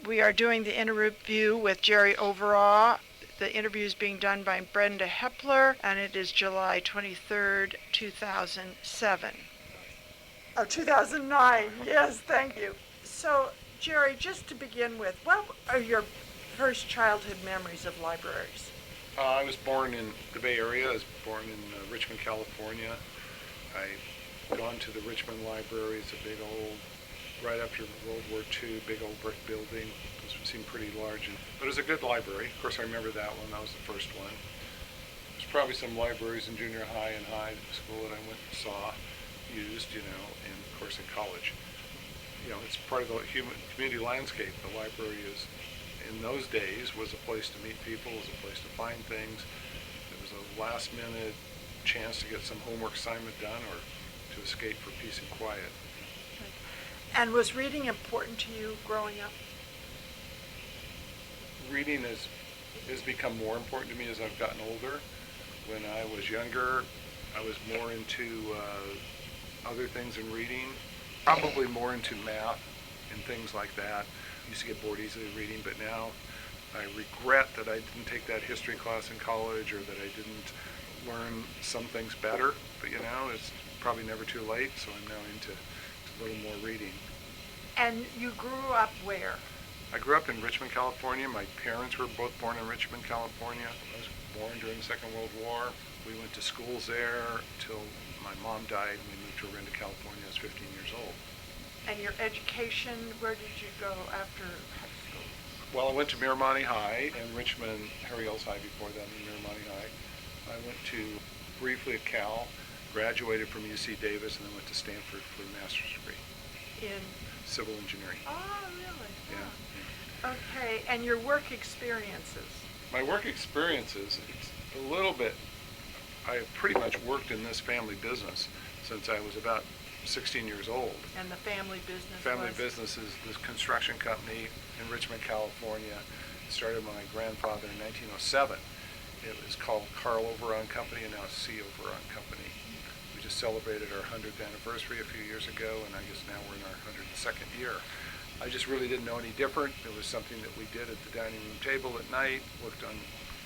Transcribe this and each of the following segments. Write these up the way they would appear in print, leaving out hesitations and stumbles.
We are doing the interview with Jerry Overaa. The interview is being done by Brenda Heppler, and it is July 23rd, 2007. Oh, 2009. Yes, thank you. So, Jerry, just to begin with, what are your first childhood memories of libraries? I was born in the Bay Area. I was born in Richmond, California. I've gone to the Richmond Library. It's a big old, right after World War II, big old brick building. It seemed pretty large, but it was a good library. Of course, I remember that one. That was the first one. There's probably some libraries in junior high and high school that I went and saw, used, and of course in college. It's part of the community landscape. The library in those days, was a place to meet people, was a place to find things. It was a last-minute chance to get some homework assignment done or to escape for peace and quiet. And was reading important to you growing up? Reading has become more important to me as I've gotten older. When I was younger, I was more into other things than reading, probably more into math and things like that. I used to get bored easily reading, but now I regret that I didn't take that history class in college or that I didn't learn some things better. But it's probably never too late, so I'm now into a little more reading. And you grew up where? I grew up in Richmond, California. My parents were both born in Richmond, California. I was born during the Second World War. We went to schools there until my mom died and we moved to Orinda, California. I was 15 years old. And your education, where did you go after high school? Well, I went to Miramonte High and Richmond, Harry L's High before that in Miramonte High. I went to briefly at Cal, graduated from UC Davis, and then went to Stanford for a master's degree. In? Civil engineering. Oh, really? Yeah. Okay, and your work experiences? My work experiences, it's a little bit, I have pretty much worked in this family business since I was about 16 years old. And the family business Family business is this construction company in Richmond, California. It started my grandfather in 1907. It was called Carl Overaa Company, and now it's C. Overaa Company. We just celebrated our 100th anniversary a few years ago, and I guess now we're in our 102nd year. I just really didn't know any different. It was something that we did at the dining room table at night, worked on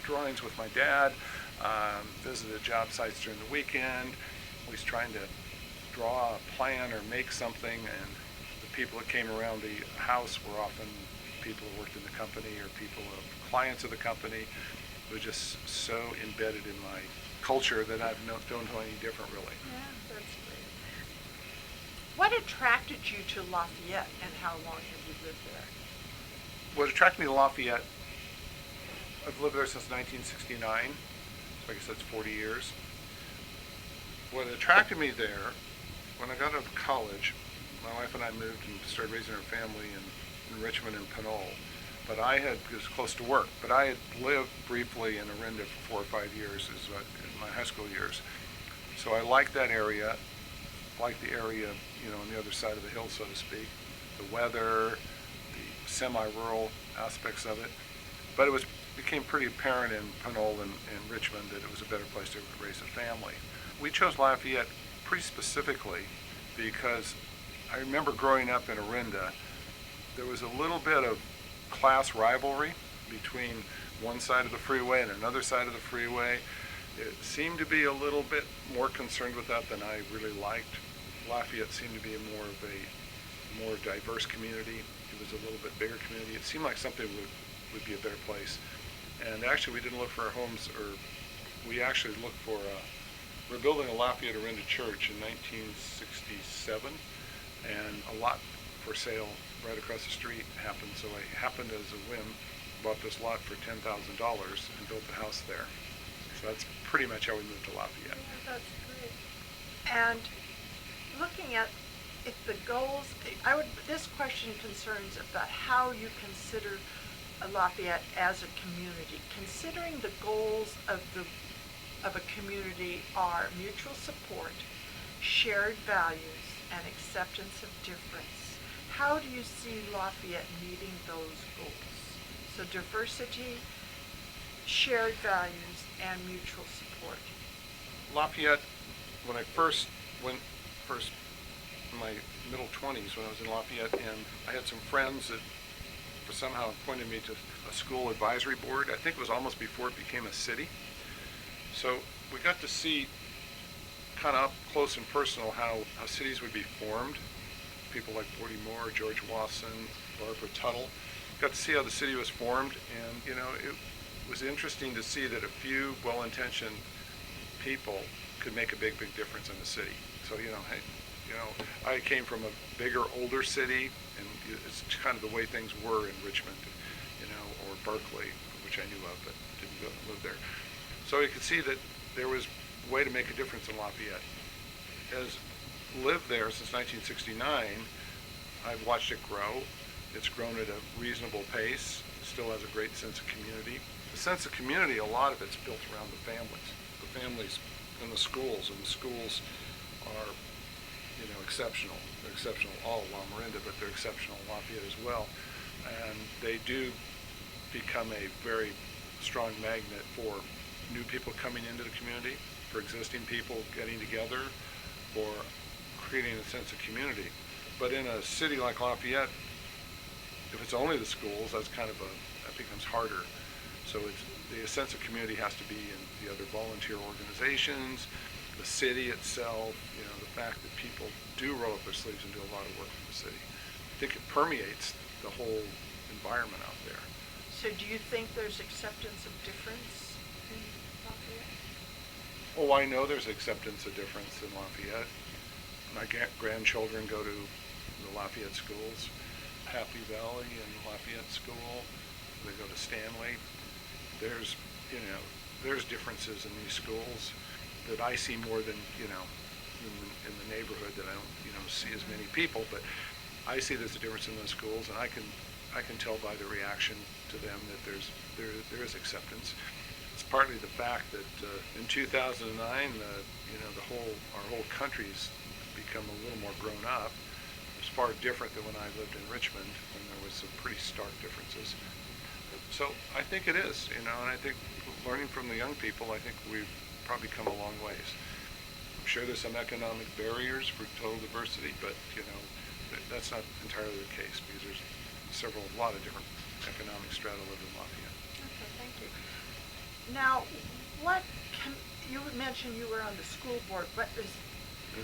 drawings with my dad, visited job sites during the weekend, always trying to draw a plan or make something, and the people that came around the house were often people who worked in the company or clients of the company. It was just so embedded in my culture that I don't know any different, really. Yeah, that's great. What attracted you to Lafayette, and how long have you lived there? What attracted me to Lafayette, I've lived there since 1969, so I guess that's 40 years. What attracted me there, when I got out of college, my wife and I moved and started raising our family in Richmond and Pinole. But it was close to work, but I had lived briefly in Orinda for 4 or 5 years in my high school years. So I liked that area, on the other side of the hill, so to speak, the weather, the semi-rural aspects of it. But it became pretty apparent in Pinole and Richmond that it was a better place to raise a family. We chose Lafayette pretty specifically because I remember growing up in Orinda, there was a little bit of class rivalry between one side of the freeway and another side of the freeway. It seemed to be a little bit more concerned with that than I really liked. Lafayette seemed to be a more diverse community. It was a little bit bigger community. It seemed like something would be a better place. And actually, we didn't look for our homes, or we actually looked for we're building a Lafayette Orinda church in 1967, and a lot for sale right across the street happened. So I happened as a whim, bought this lot for $10,000 and built a house there. So that's pretty much how we moved to Lafayette. Yeah, that's great. And looking at if the goals, this question concerns about how you consider Lafayette as a community. Considering the goals of a community are mutual support, shared values, and acceptance of difference, how do you see Lafayette meeting those goals? So diversity, shared values, and mutual support. Lafayette, when I first in my middle 20s when I was in Lafayette, and I had some friends that somehow appointed me to a school advisory board. I think it was almost before it became a city. So we got to see kind of up close and personal how cities would be formed. People like Bertie Moore, George Wasson, Barbara Tuttle. Got to see how the city was formed, and it was interesting to see that a few well-intentioned people could make a big difference in the city. So I came from a bigger, older city, and it's kind of the way things were in Richmond, or Berkeley, which I knew of, but didn't go live there. So you could see that there was a way to make a difference in Lafayette. As lived there since 1969, I've watched it grow. It's grown at a reasonable pace. It still has a great sense of community. The sense of community, a lot of it's built around the families. The families and the schools are, exceptional. They're exceptional all along Orinda, but they're exceptional in Lafayette as well. And they do become a very strong magnet for new people coming into the community, for existing people getting together, for creating a sense of community. But in a city like Lafayette, if it's only the schools, that becomes harder. So the sense of community has to be in the other volunteer organizations, the city itself, the fact that people do roll up their sleeves and do a lot of work for the city. I think it permeates the whole environment out there. So do you think there's acceptance of difference in Lafayette? Oh, I know there's acceptance of difference in Lafayette. My grandchildren go to the Lafayette schools, Happy Valley and Lafayette School. They go to Stanley. There's differences in these schools that I see more than, in the neighborhood that I don't, see as many people, but I see there's a difference in those schools, and I can tell by the reaction to them that there is acceptance. It's partly the fact that in 2009, our whole country's become a little more grown up. It's far different than when I lived in Richmond, when there was some pretty stark differences. So I think it is, and I think learning from the young people, I think we've probably come a long ways. I'm sure there's some economic barriers for total diversity, but that's not entirely the case, because there's a lot of different economic strata live in Lafayette. Okay, thank you. Now, you mentioned you were on the school board. What is?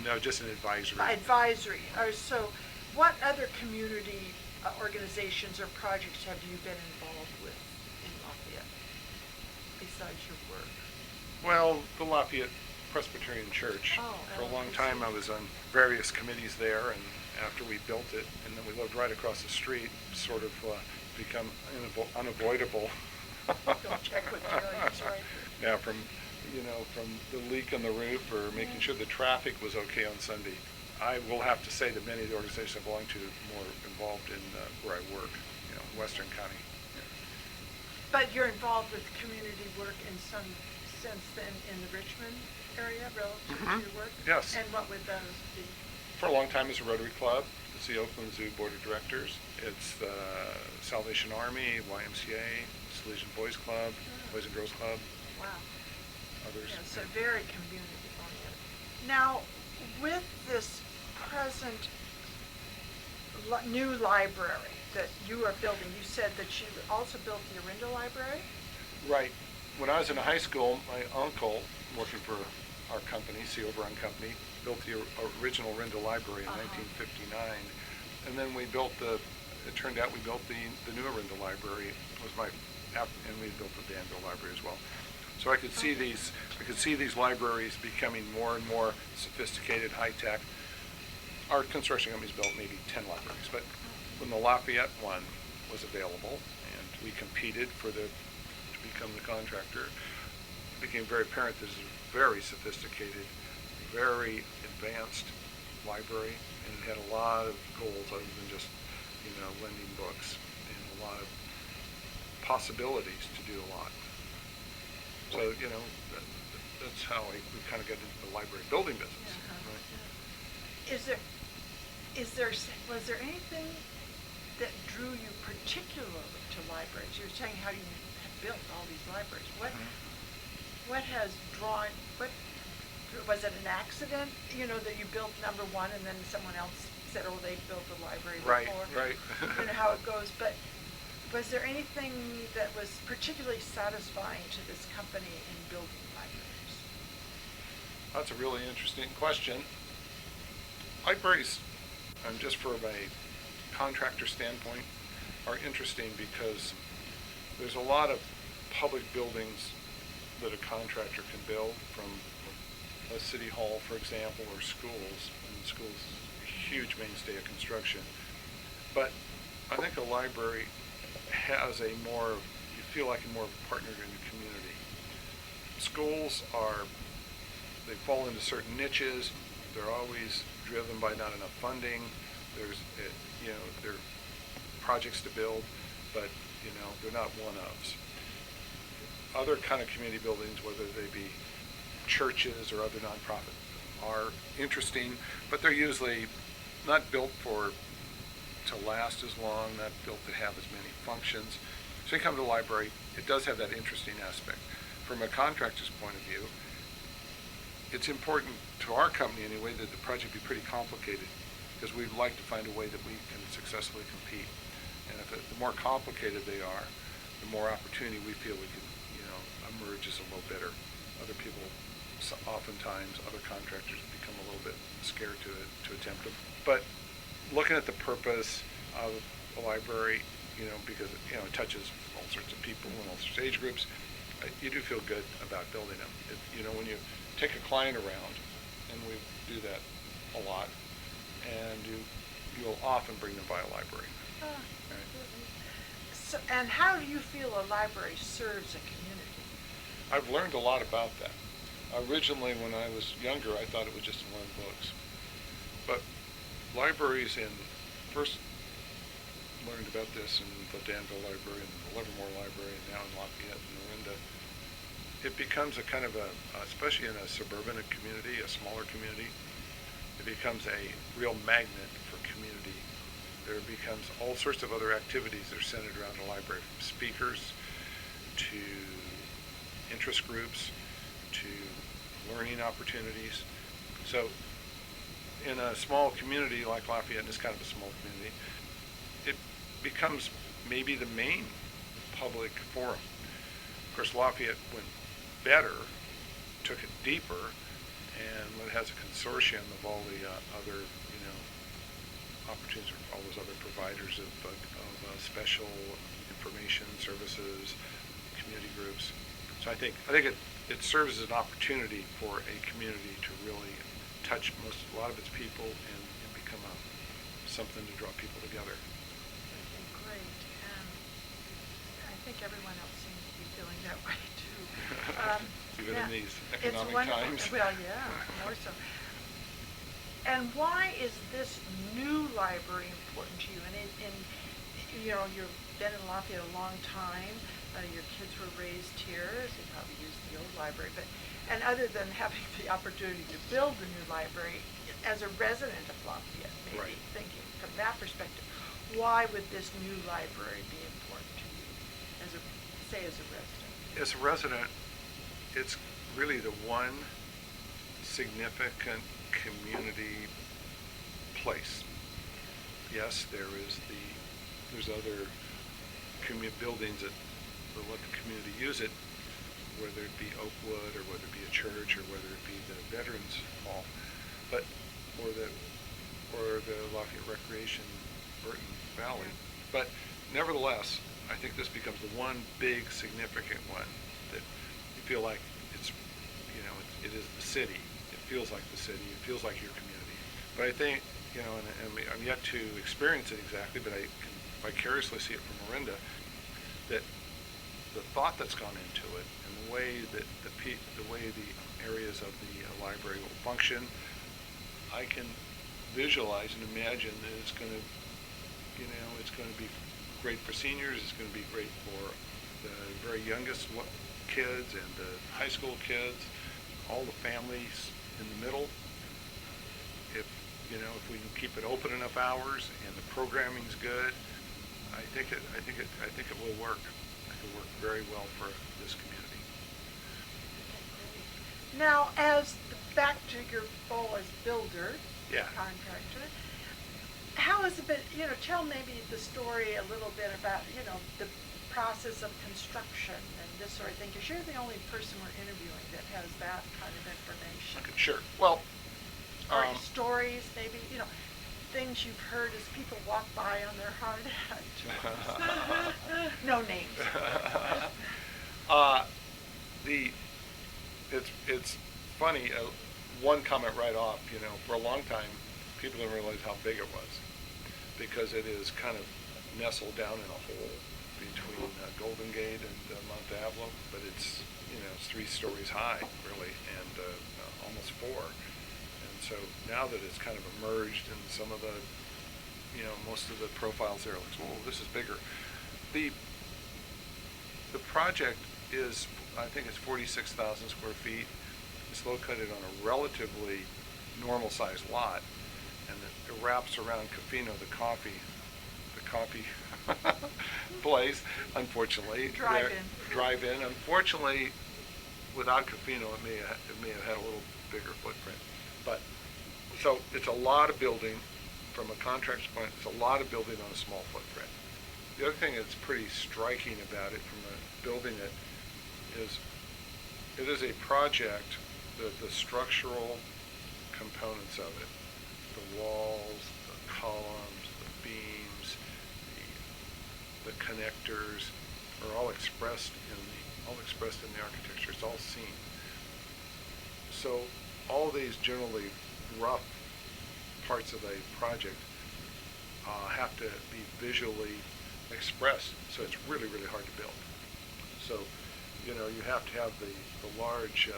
No, just an advisory. Advisory. So what other community organizations or projects have you been involved with in Lafayette besides your work? Well, the Lafayette Presbyterian Church. For a long time I was on various committees there, and after we built it, and then we lived right across the street, sort of become unavoidable. Don't check with Julius, right? Yeah, from the leak on the roof, or making sure the traffic was okay on Sunday. I will have to say that many of the organizations I belong to are more involved in where I work, Western County. Yeah. But you're involved with community work in some sense then in the Richmond area relative to your work? Yes. And what would those be? For a long time it's a Rotary Club. It's the Oakland Zoo Board of Directors. It's the Salvation Army, YMCA, Salesian Boys Club, Boys and Girls Club. Wow. Others. Yeah, so very community oriented. Now, with this present new library that you are building, you said that you also built the Orinda Library? Right. When I was in high school, my uncle, working for our company, Overaa Company, built the original Orinda Library in 1959. And then it turned out we built the new Orinda Library. And we built the Danville Library as well. So I could see these libraries becoming more and more sophisticated, high tech. Our construction company's built maybe 10 libraries, but when the Lafayette one was available and we competed to become the contractor, it became very apparent this is a very sophisticated, very advanced library, and it had a lot of goals other than just lending books, and a lot of possibilities to do a lot. So that's how we kind of got into the library building business. Right? Was there anything that drew you particularly to libraries? You're saying how you have built all these libraries. What has drawn? Was it an accident? That you built number one and then someone else said, "Oh, they built a library before." Right. How it goes, but Was there anything that was particularly satisfying to this company in building libraries? That's a really interesting question. Libraries, just from a contractor standpoint, are interesting because there's a lot of public buildings that a contractor can build, from a city hall, for example, or schools. And schools is a huge mainstay of construction. But I think a library has you feel like a more partner in the community. Schools they fall into certain niches. They're always driven by not enough funding. There are projects to build, but they're not one-ofs. Other kind of community buildings, whether they be churches or other nonprofit, are interesting, but they're usually not built to last as long, not built to have as many functions. So you come to the library, it does have that interesting aspect. From a contractor's point of view, it's important to our company anyway that the project be pretty complicated, because we'd like to find a way that we can successfully compete. And the more complicated they are, the more opportunity we feel we can emerge as a little better. Other people, oftentimes, other contractors become a little bit scared to attempt them. But looking at the purpose of a library, because it touches all sorts of people and all sorts of age groups, you do feel good about building them. When you take a client around, and we do that a lot, and you'll often bring them by a library. Right? So, and how do you feel a library serves a community? I've learned a lot about that. Originally, when I was younger, I thought it was just to learn books. But libraries first learned about this in the Danville Library and the Livermore Library, and now in Lafayette and Orinda. It becomes a kind of especially in a suburban community, a smaller community, it becomes a real magnet for community. There becomes all sorts of other activities that are centered around the library, from speakers to interest groups to learning opportunities. So in a small community like Lafayette, and it's kind of a small community, it becomes maybe the main public forum. Of course, Lafayette went better, took it deeper, and it has a consortium of all the other, opportunities, all those other providers of special information services, community groups. So I think it serves as an opportunity for a community to really touch a lot of its people and become something to draw people together. Okay, great. And I think everyone else seems to be feeling that way too. Even in these it's economic times. Well, yeah, more so. And why is this new library important to you? And you've been in Lafayette a long time. Your kids were raised here, so you probably used the old library. And other than having the opportunity to build a new library, as a resident of Lafayette, maybe Right. thinking from that perspective, why would this new library be important to you, as a resident? As a resident, it's really the one significant community place. Yes, there's other buildings that let the community use it, whether it be Oakwood or whether it be a church or whether it be the Veterans Hall, or the Lafayette Recreation Burton Valley. But nevertheless, I think this becomes the one big significant one that you feel like it is the city. It feels like the city. It feels like your community. But I think, and I'm yet to experience it exactly, but I can vicariously see it from Orinda, that the thought that's gone into it and the way that the way the areas of the library will function, I can visualize and imagine that it's going to be great for seniors. It's going to be great for the very youngest kids and the high school kids, all the families in the middle. If we can keep it open enough hours and the programming's good, I think it will work. It will work very well for this community. Now, back to your role as builder, Yeah. contractor, how has it bit, tell maybe the story a little bit about, the process of construction and this sort of thing, because you're the only person we're interviewing that has that kind of information. Okay, sure. Well, Or stories, maybe, things you've heard as people walk by on their hard hat tours. No names. It's funny. One comment right off. For a long time, people didn't realize how big it was because it is kind of nestled down in a hole between Golden Gate and Mount Danville, but it's 3 stories high really, and almost 4. And so now that it's kind of emerged in some of the, most of the profiles there, like, whoa, this is bigger. The project is, I think it's 46,000 square feet. It's located on a relatively normal-sized lot, and it wraps around Cafino, the coffee place. Unfortunately, drive-in. Unfortunately, without Cafino, it may have had a little bigger footprint. But so it's a lot of building from a contractor's point. It's a lot of building on a small footprint. The other thing that's pretty striking about it, from building it, is it is a project. The structural components of it, the walls, the columns, the beams, the connectors, are all expressed in the architecture. It's all seen. So all these generally rough parts of a project have to be visually expressed. So it's really, really hard to build. So you have to have the large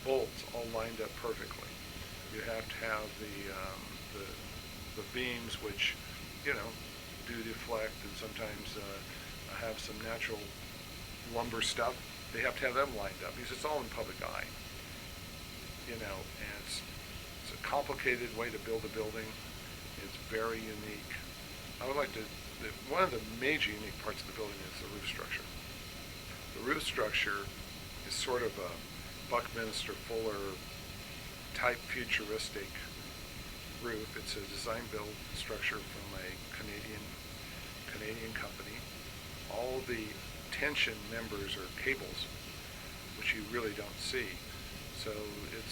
bolts all lined up perfectly. You have to have the beams, which do deflect and sometimes have some natural lumber stuff. They have to have them lined up because it's all in public eye. And it's a complicated way to build a building. It's very unique. I would like to. One of the major unique parts of the building is the roof structure. The roof structure is sort of a Buckminster Fuller type futuristic roof. It's a design build structure from a Canadian company. All the tension members are cables, which you really don't see. So it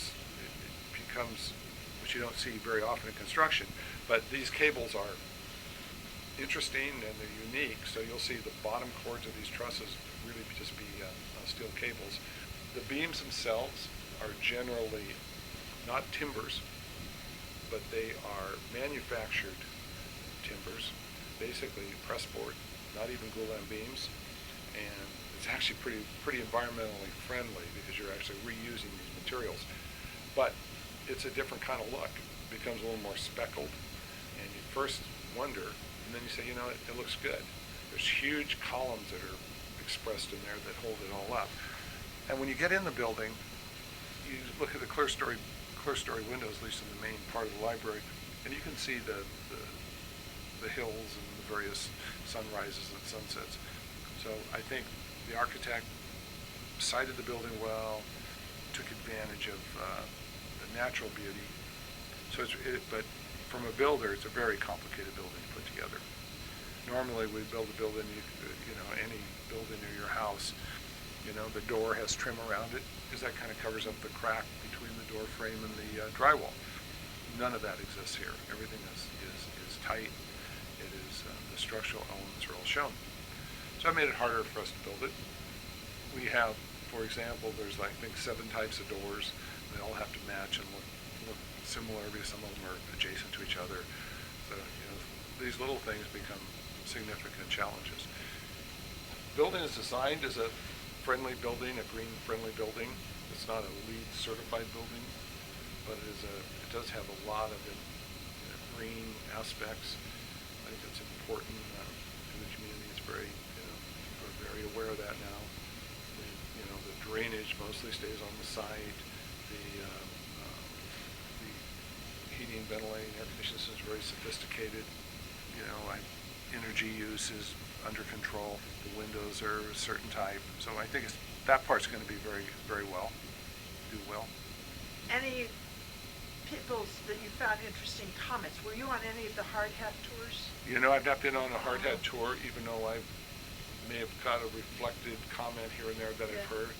becomes, which you don't see very often in construction. But these cables are interesting and they're unique. So you'll see the bottom cords of these trusses really just be steel cables. The beams themselves are generally not timbers, but they are manufactured timbers, basically press board, not even glulam beams, and it's actually pretty environmentally friendly because you're actually reusing these materials. But it's a different kind of look. It becomes a little more speckled, and you first wonder, and then you say, it looks good. There's huge columns that are expressed in there that hold it all up. And when you get in the building, you look at the clear story windows, at least in the main part of the library, and you can see the hills and the various sunrises and sunsets. So I think the architect sited the building well, took advantage of the natural beauty. So but from a builder, it's a very complicated building to put together. Normally, we build a building, any building near your house, the door has trim around it because that kind of covers up the crack between the door frame and the drywall. None of that exists here. Everything is tight. It is the structural elements are all shown. So I made it harder for us to build it. We have, for example, there's I think 7 types of doors. They all have to match and look similar because some of them are adjacent to each other. So these little things become significant challenges. Building is designed as a friendly building, a green friendly building. It's not a LEED certified building, but it does have a lot of green aspects. I think that's important in the community. It's very, we're very aware of that now. The drainage mostly stays on the site. The heating, ventilating, air conditioning system is very sophisticated. Energy use is under control. The windows are a certain type. So I think that part's going to be very, very well. Do well. Any people that you found interesting comments. Were you on any of the hard hat tours? You know, I've not been on a hard hat tour, even though I may have got a reflected comment here and there that I've heard.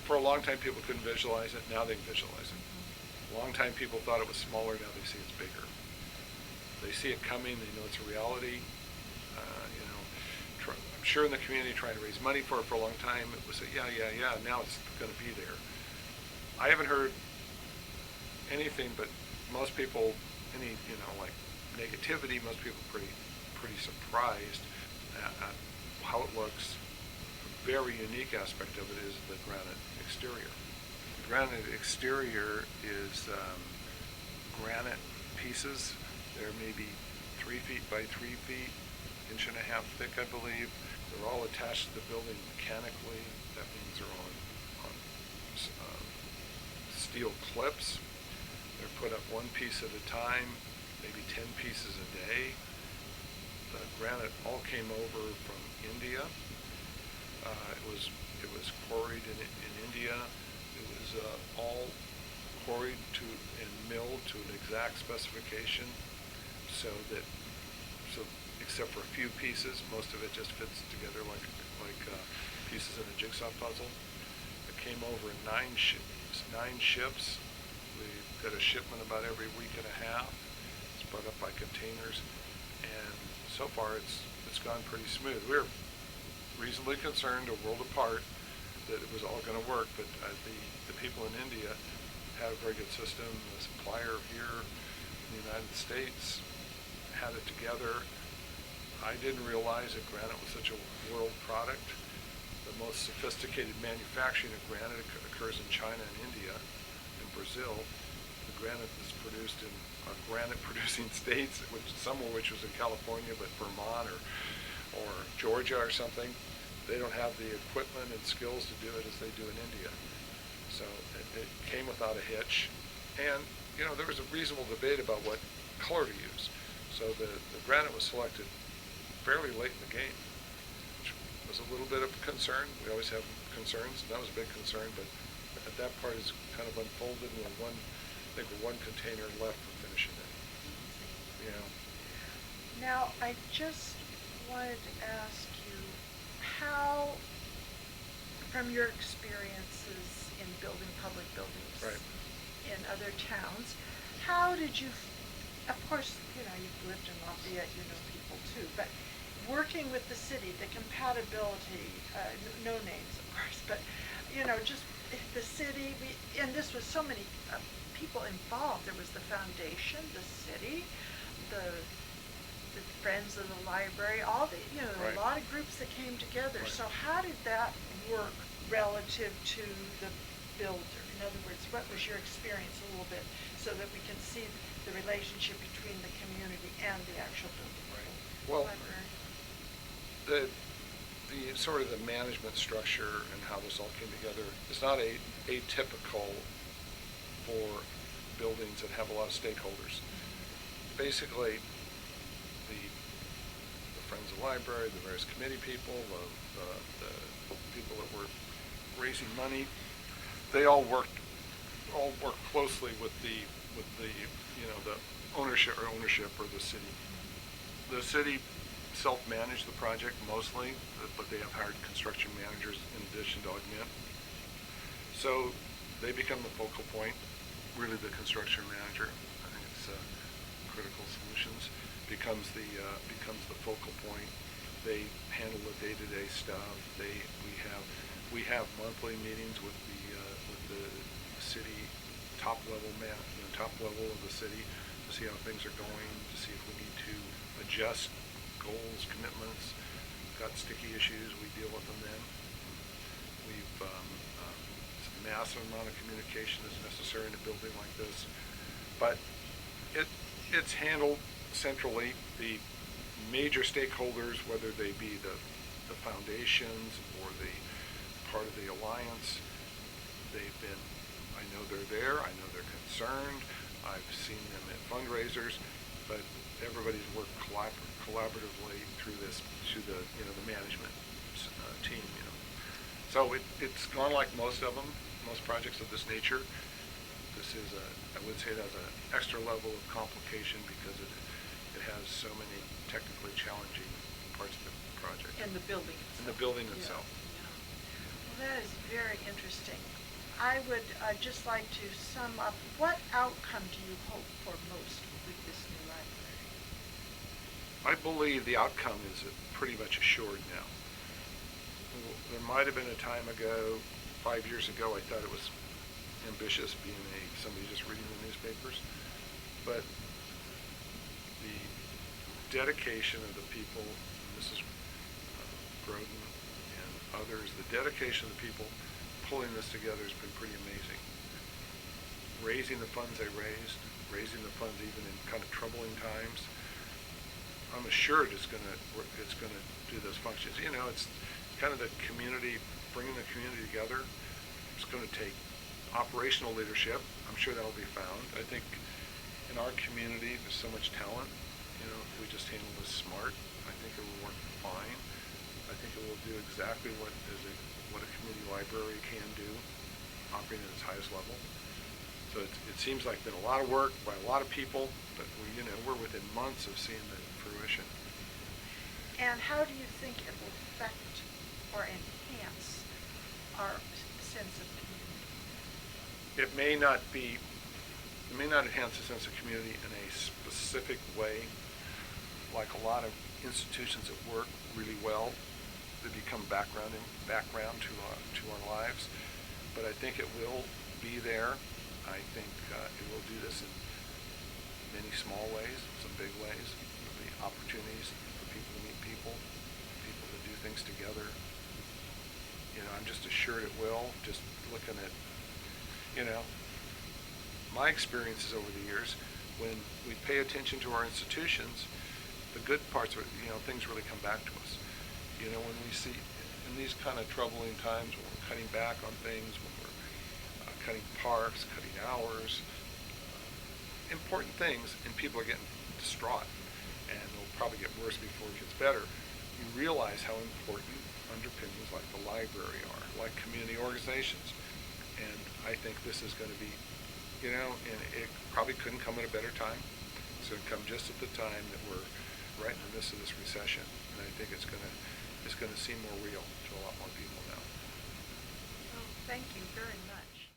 For a long time, people couldn't visualize it. Now they can visualize it. A long time, people thought it was smaller. Now they see it's bigger. They see it coming. They know it's a reality. You know, I'm sure in the community trying to raise money for it for a long time, it was yeah. Now it's going to be there. I haven't heard anything, but most people, like negativity, most people pretty surprised at how it looks. A very unique aspect of it is the granite exterior. The granite exterior is granite pieces. They're maybe 3 feet by 3 feet, 1.5 inches thick, I believe. They're all attached to the building mechanically. That means they're on steel clips. They're put up one piece at a time, maybe 10 pieces a day. The granite all came over from India. It was quarried in India. It was all quarried and milled to an exact specification, so except for a few pieces, most of it just fits together like pieces in a jigsaw puzzle. It came over in 9 ships. We've got a shipment about every week and a half. It's brought up by containers, and so far it's gone pretty smooth. We're reasonably concerned, a world apart, that it was all going to work, but the people in India had a very good system. The supplier here in the United States had it together. I didn't realize that granite was such a world product. The most sophisticated manufacturing of granite occurs in China and India and Brazil. The granite is produced in our granite-producing states, some of which was in California, but Vermont or Georgia or something. They don't have the equipment and skills to do it as they do in India. So it came without a hitch. And, there was a reasonable debate about what color to use. So the granite was selected fairly late in the game, which was a little bit of a concern. We always have concerns. That was a big concern, but that part is kind of unfolded, and we're one container left for finishing it. Now, I just wanted to ask you how, from your experiences in building public buildings in other towns, how did you, of course, you've lived in Lafayette, you know people too, but working with the city, the compatibility, no names of course, but just the city, and this was so many people involved. There was the foundation, the city, the Friends of the Library, all the, a lot of groups that came together. So how did that work relative to the builder? In other words, what was your experience a little bit, so that we can see the relationship between the community and the actual building? Well, the sort of the management structure and how this all came together is not atypical for buildings that have a lot of stakeholders. Basically, the Friends of the Library, the various committee people, the people that were raising money, they all worked closely with the ownership or the city. The city self-managed the project mostly, but they have hired construction managers in addition to augment. So they become the focal point, really the construction manager. I think it's Critical Solutions becomes the focal point. They handle the day-to-day stuff. We have monthly meetings with the city top level of the city to see how things are going, to see if we need to adjust goals, commitments. Got sticky issues, we deal with them then. We've it's a massive amount of communication is necessary in a building like this, but it's handled centrally. The major stakeholders, whether they be the foundations or the part of the alliance, I know they're there, I know they're concerned, I've seen them at fundraisers, but everybody's worked collaboratively through this to the management team. So it's gone like most of them, most projects of this nature. this is I would say it has an extra level of complication because it has so many technically challenging parts of the project. And the building itself. And the building Yeah, itself. yeah. Well, that is very interesting. I would just like to sum up, what outcome do you hope for most with this new library? I believe the outcome is pretty much assured now. There might have been a time ago, 5 years ago, I thought it was ambitious being somebody just reading the newspapers, but the dedication of the people, Mrs. Broden and others, the dedication of the people pulling this together has been pretty amazing. Raising the funds they raised, raising the funds even in kind of troubling times, I'm assured it's going to do those functions. You know, it's kind of the community, bringing the community together. It's going to take operational leadership. I'm sure that'll be found. I think in our community there's so much talent. You know, if we just handle this smart, I think it will work fine. I think it will do exactly what a community library can do, operating at its highest level. So it seems like been a lot of work by a lot of people, but we're within months of seeing the fruition. And how do you think it will affect or enhance our sense of community? It may not enhance the sense of community in a specific way, like a lot of institutions that work really well. They become background to our lives, but I think it will be there. I think it will do this in many small ways, some big ways. There'll be opportunities for people to meet people to do things together. You know, I'm just assured it will. Just looking at, my experiences over the years, when we pay attention to our institutions, the good parts of it, things really come back to us. When we see in these kind of troubling times, when we're cutting back on things, when we're cutting parks, cutting hours, important things, and people are getting distraught, and it'll probably get worse before it gets better, you realize how important underpinnings like the library are, like community organizations. And I think this is going to be, and it probably couldn't come at a better time. It's going to come just at the time that we're right in the midst of this recession, and I think it's going to seem more real to a lot more people now. Well, thank you very much.